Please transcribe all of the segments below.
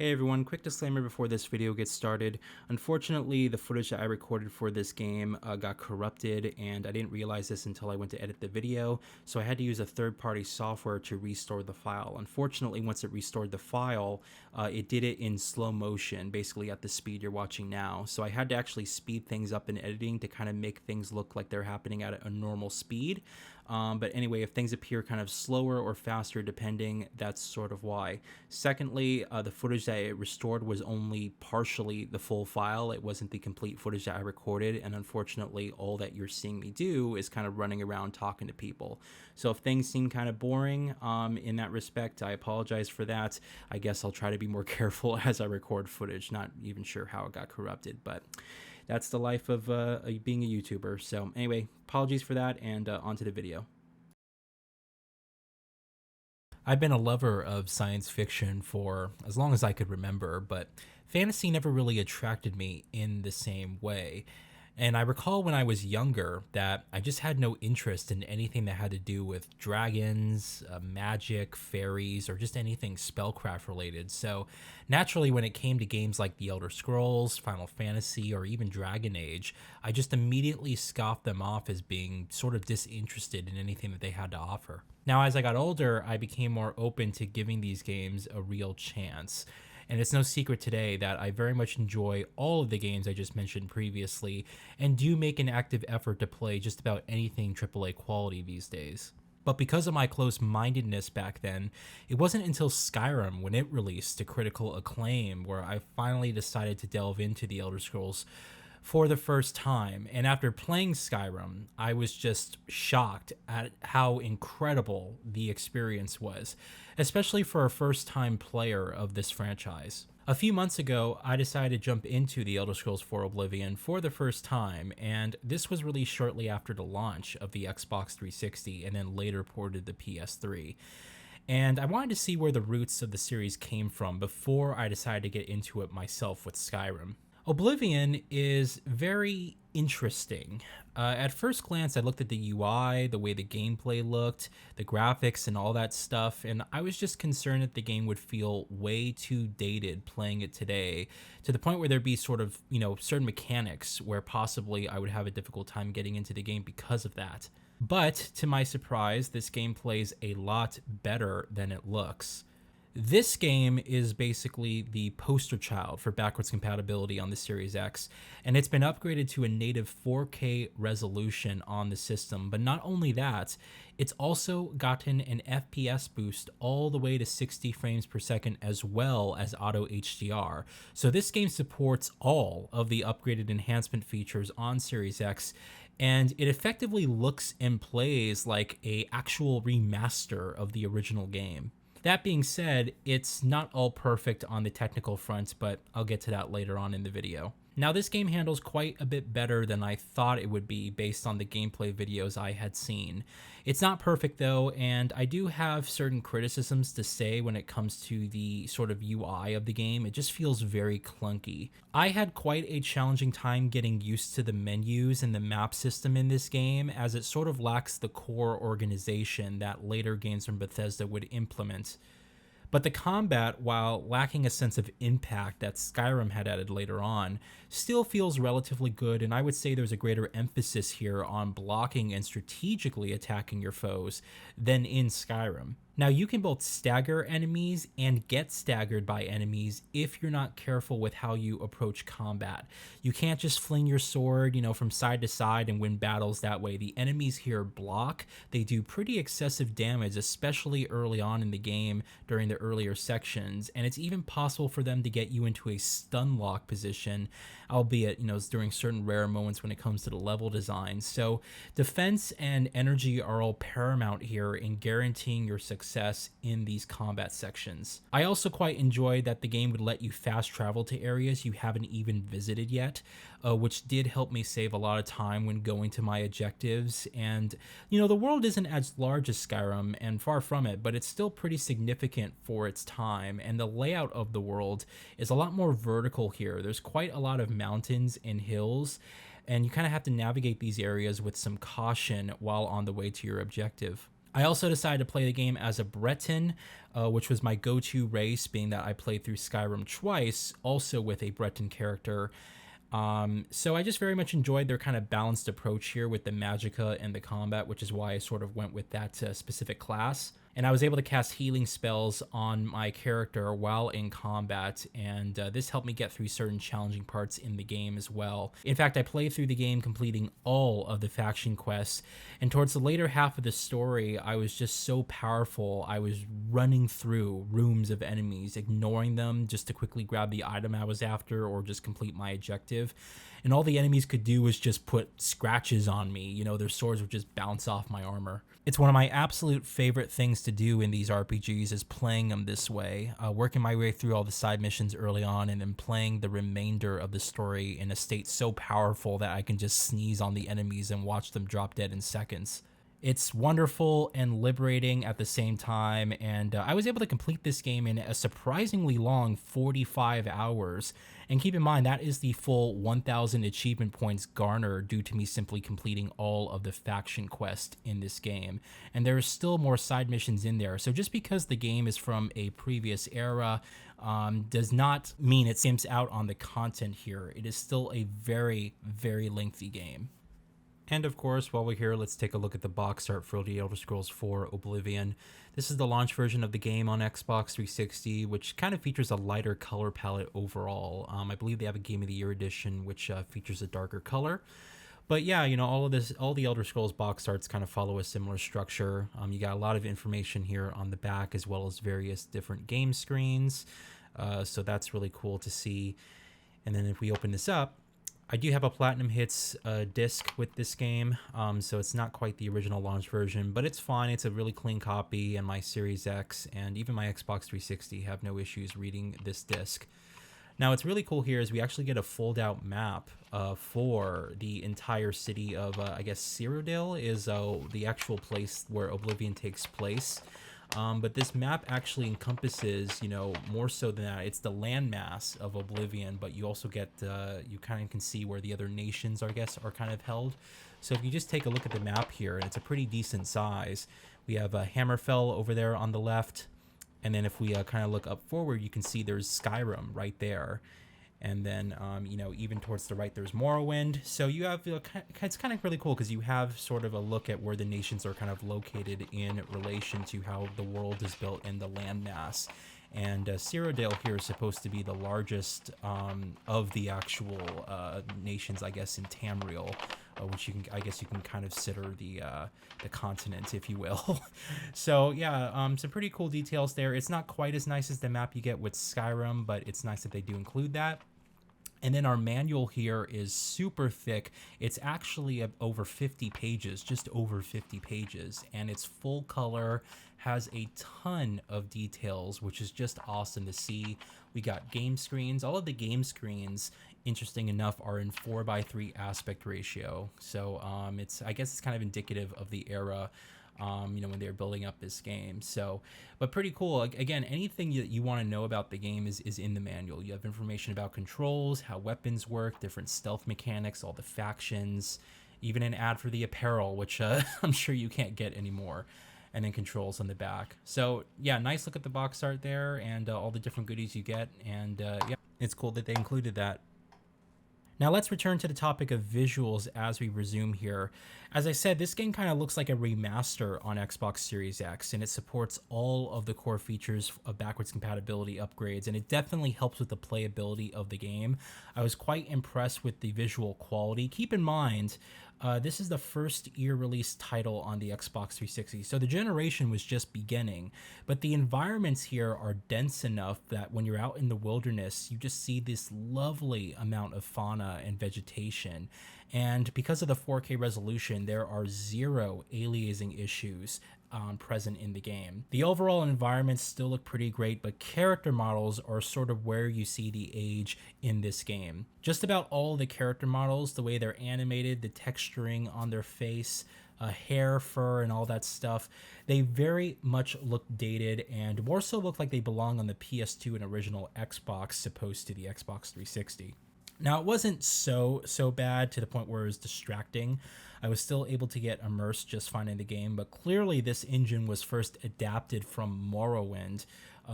Hey everyone, quick disclaimer before this video gets started. Unfortunately, the footage that I recorded for this game got corrupted, and I didn't realize this until I went to edit the video, so I had to use a third-party software to restore the file. Unfortunately, once it restored the file, it did it in slow motion, basically at the speed you're watching now. So I had to actually speed things up in editing to kind of make things look like they're happening at a normal speed. But anyway, if things appear kind of slower or faster depending, that's sort of why. Secondly, the footage that it restored was only partially the full file. It wasn't the complete footage that I recorded, and unfortunately, all that you're seeing me do is kind of running around talking to people. So if things seem kind of boring in that respect, I apologize for that. I guess I'll try to be more careful as I record footage. Not even sure how it got corrupted, but that's the life of being a YouTuber. So anyway, apologies for that, and on to the video. I've been a lover of science fiction for as long as I could remember, but fantasy never really attracted me in the same way. And I recall when I was younger that I just had no interest in anything that had to do with dragons, magic, fairies, or just anything spellcraft related. So naturally, when it came to games like The Elder Scrolls, Final Fantasy, or even Dragon Age, I just immediately scoffed them off as being sort of disinterested in anything that they had to offer. Now, as I got older, I became more open to giving these games a real chance. And it's no secret today that I very much enjoy all of the games I just mentioned previously, and do make an active effort to play just about anything AAA quality these days. But because of my close-mindedness back then, it wasn't until Skyrim, when it released to critical acclaim, where I finally decided to delve into the Elder Scrolls for the first time. And after playing Skyrim, I was just shocked at how incredible the experience was, especially for a first-time player of this franchise. A few months ago, I decided to jump into The Elder Scrolls 4 Oblivion for the first time, and this was released shortly after the launch of the Xbox 360 and then later ported to PS3. And I wanted to see where the roots of the series came from before I decided to get into it myself with Skyrim. Oblivion is very interesting. At first glance, I looked at the UI, the way the gameplay looked, the graphics, and all that stuff, and I was just concerned that the game would feel way too dated playing it today, to the point where there'd be sort of, certain mechanics where possibly I would have a difficult time getting into the game because of that. But to my surprise, this game plays a lot better than it looks. This game is basically the poster child for backwards compatibility on the Series X, and it's been upgraded to a native 4K resolution on the system. But not only that, it's also gotten an FPS boost all the way to 60 frames per second, as well as auto HDR. So this game supports all of the upgraded enhancement features on Series X, and it effectively looks and plays like an actual remaster of the original game. That being said, it's not all perfect on the technical front, but I'll get to that later on in the video. Now, this game handles quite a bit better than I thought it would be based on the gameplay videos I had seen. It's not perfect though, and I do have certain criticisms to say when it comes to the sort of UI of the game. It just feels very clunky. I had quite a challenging time getting used to the menus and the map system in this game, as it sort of lacks the core organization that later games from Bethesda would implement. But the combat, while lacking a sense of impact that Skyrim had added later on, still feels relatively good, and I would say there's a greater emphasis here on blocking and strategically attacking your foes than in Skyrim. Now, you can both stagger enemies and get staggered by enemies if you're not careful with how you approach combat. You can't just fling your sword, from side to side and win battles that way. The enemies here block. They do pretty excessive damage, especially early on in the game during the earlier sections, and it's even possible for them to get you into a stun lock position, albeit, during certain rare moments when it comes to the level design. So defense and energy are all paramount here in guaranteeing your success in these combat sections. I also quite enjoyed that the game would let you fast travel to areas you haven't even visited yet, which did help me save a lot of time when going to my objectives. And, the world isn't as large as Skyrim, and far from it, but it's still pretty significant for its time, and the layout of the world is a lot more vertical here. There's quite a lot of mountains and hills, and you kind of have to navigate these areas with some caution while on the way to your objective. I also decided to play the game as a Breton, which was my go-to race, being that I played through Skyrim twice, also with a Breton character. So I just very much enjoyed their kind of balanced approach here with the magicka and the combat, which is why I sort of went with that specific class. And I was able to cast healing spells on my character while in combat, and this helped me get through certain challenging parts in the game as well. In fact, I played through the game completing all of the faction quests, and towards the later half of the story, I was just so powerful. I was running through rooms of enemies, ignoring them just to quickly grab the item I was after or just complete my objective. And all the enemies could do was just put scratches on me. You know, their swords would just bounce off my armor. It's one of my absolute favorite things to do in these RPGs is playing them this way, working my way through all the side missions early on and then playing the remainder of the story in a state so powerful that I can just sneeze on the enemies and watch them drop dead in seconds. It's wonderful and liberating at the same time, and I was able to complete this game in a surprisingly long 45 hours. And keep in mind, that is the full 1,000 achievement points garnered due to me simply completing all of the faction quest in this game. And there are still more side missions in there, so just because the game is from a previous era does not mean it skims out on the content here. It is still a very, very lengthy game. And of course, while we're here, let's take a look at the box art for The Elder Scrolls IV Oblivion. This is the launch version of the game on Xbox 360, which kind of features a lighter color palette overall. I believe they have a Game of the Year edition, which features a darker color. But yeah, you know, all the Elder Scrolls box arts kind of follow a similar structure. You got a lot of information here on the back, as well as various different game screens. So that's really cool to see. And then if we open this up, I do have a Platinum Hits disc with this game, so it's not quite the original launch version, but it's fine. It's a really clean copy, and my Series X and even my Xbox 360 have no issues reading this disc. Now, what's really cool here is we actually get a fold-out map for the entire city of, I guess, Cyrodiil is the actual place where Oblivion takes place. But this map actually encompasses, you know, more so than that. It's the landmass of Oblivion, but you also get, you kind of can see where the other nations, I guess, are kind of held. So if you just take a look at the map here, and it's a pretty decent size. We have Hammerfell over there on the left, and then if we kind of look up forward, you can see there's Skyrim right there. And then, you know, even towards the right, there's Morrowind. So you have, it's kind of really cool because you have sort of a look at where the nations are kind of located in relation to how the world is built in the landmass. And Cyrodiil here is supposed to be the largest of the actual nations, I guess, in Tamriel, which you can, I guess, you can kind of consider the continent, if you will. So yeah, some pretty cool details there. It's not quite as nice as the map you get with Skyrim, but it's nice that they do include that. And then our manual here is super thick. It's actually over 50 pages, just over 50 pages, and it's full color, has a ton of details, which is just awesome to see. We got game screens. All of the game screens, interesting enough, are in 4:3 aspect ratio. So I guess it's kind of indicative of the era, you know, when they were building up this game. So, but pretty cool. Again, anything that you want to know about the game is in the manual. You have information about controls, how weapons work, different stealth mechanics, all the factions, even an ad for the apparel, which I'm sure you can't get anymore, and then controls on the back. So yeah, nice look at the box art there and all the different goodies you get. And yeah, it's cool that they included that. Now let's return to the topic of visuals as we resume here. As I said, this game kind of looks like a remaster on Xbox Series X, and it supports all of the core features of backwards compatibility upgrades, and it definitely helps with the playability of the game. I was quite impressed with the visual quality. Keep in mind, this is the first year-release title on the Xbox 360, so the generation was just beginning, but the environments here are dense enough that when you're out in the wilderness, you just see this lovely amount of fauna and vegetation. And because of the 4K resolution, there are zero aliasing issues present in the game. The overall environments still look pretty great, but character models are sort of where you see the age in this game. Just about all the character models, the way they're animated, the texturing on their face, hair, fur, and all that stuff, they very much look dated and more so look like they belong on the PS2 and original Xbox, opposed to the Xbox 360. Now, it wasn't so bad to the point where it was distracting. I was still able to get immersed just fine in the game, but clearly this engine was first adapted from Morrowind,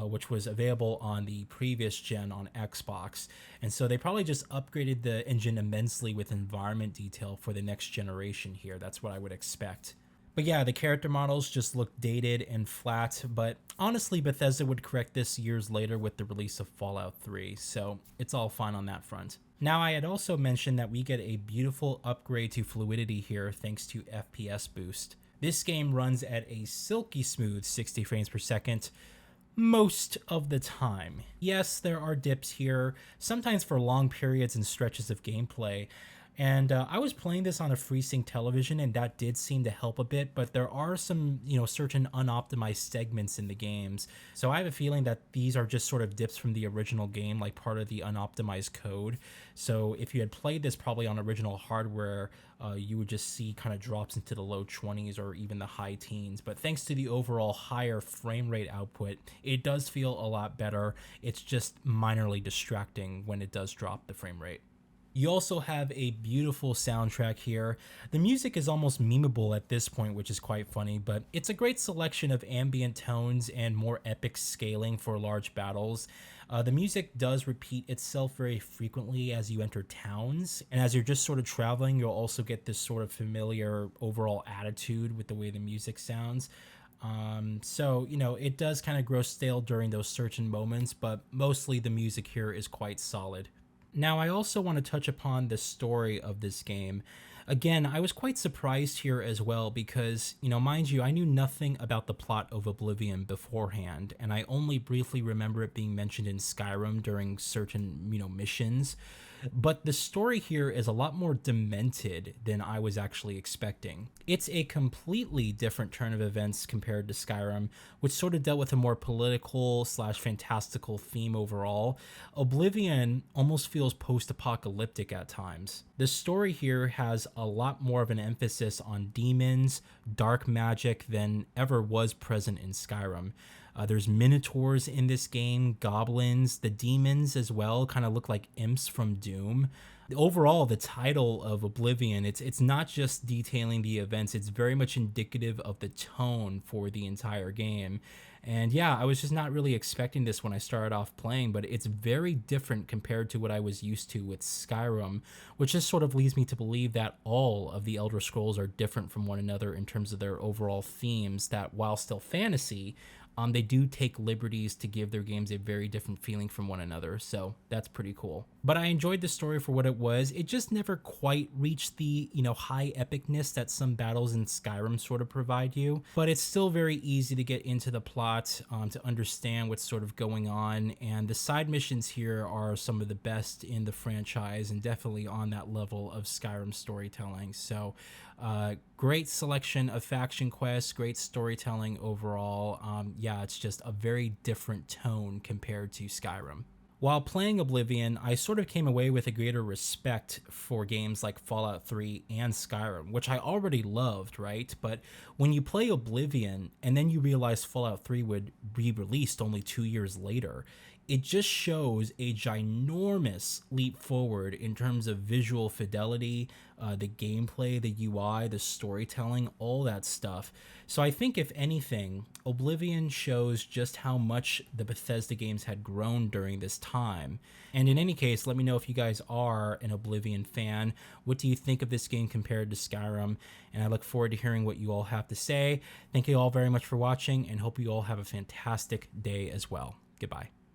which was available on the previous gen on Xbox. And so they probably just upgraded the engine immensely with environment detail for the next generation here. That's what I would expect. But yeah, the character models just look dated and flat, but honestly, Bethesda would correct this years later with the release of Fallout 3, so it's all fine on that front. Now, I had also mentioned that we get a beautiful upgrade to fluidity here thanks to FPS boost. This game runs at a silky smooth 60 frames per second most of the time. Yes, there are dips here, sometimes for long periods and stretches of gameplay, and I was playing this on a FreeSync television, and that did seem to help a bit, but there are some, certain unoptimized segments in the games. So I have a feeling that these are just sort of dips from the original game, like part of the unoptimized code. So if you had played this probably on original hardware, you would just see kind of drops into the low 20s or even the high teens. But thanks to the overall higher frame rate output, it does feel a lot better. It's just minorly distracting when it does drop the frame rate. You also have a beautiful soundtrack here. The music is almost memeable at this point, which is quite funny, but it's a great selection of ambient tones and more epic scaling for large battles. The music does repeat itself very frequently as you enter towns, and as you're just sort of traveling, you'll also get this sort of familiar overall attitude with the way the music sounds. So, it does kind of grow stale during those certain moments, but mostly the music here is quite solid. Now, I also want to touch upon the story of this game. Again, I was quite surprised here as well because, mind you, I knew nothing about the plot of Oblivion beforehand, and I only briefly remember it being mentioned in Skyrim during certain, missions. But the story here is a lot more demented than I was actually expecting. It's a completely different turn of events compared to Skyrim, which sort of dealt with a more political slash fantastical theme overall. Oblivion almost feels post-apocalyptic at times. The story here has a lot more of an emphasis on demons, dark magic than ever was present in Skyrim. There's minotaurs in this game, goblins, the demons as well kind of look like imps from Doom. Overall, the title of Oblivion, it's not just detailing the events, it's very much indicative of the tone for the entire game. And yeah, I was just not really expecting this when I started off playing, but it's very different compared to what I was used to with Skyrim, which just sort of leads me to believe that all of the Elder Scrolls are different from one another in terms of their overall themes, that while still fantasy, they do take liberties to give their games a very different feeling from one another, so that's pretty cool. But I enjoyed the story for what it was. It just never quite reached the, high epicness that some battles in Skyrim sort of provide you, but it's still very easy to get into the plot, to understand what's sort of going on, and the side missions here are some of the best in the franchise and definitely on that level of Skyrim storytelling. So great selection of faction quests, great storytelling overall. Yeah, it's just a very different tone compared to Skyrim. While playing Oblivion, I sort of came away with a greater respect for games like Fallout 3 and Skyrim, which I already loved, right? But when you play Oblivion and then you realize Fallout 3 would be released only 2 years later, it just shows a ginormous leap forward in terms of visual fidelity, the gameplay, the UI, the storytelling, all that stuff. So I think if anything, Oblivion shows just how much the Bethesda games had grown during this time. And in any case, let me know if you guys are an Oblivion fan. What do you think of this game compared to Skyrim? And I look forward to hearing what you all have to say. Thank you all very much for watching and hope you all have a fantastic day as well. Goodbye.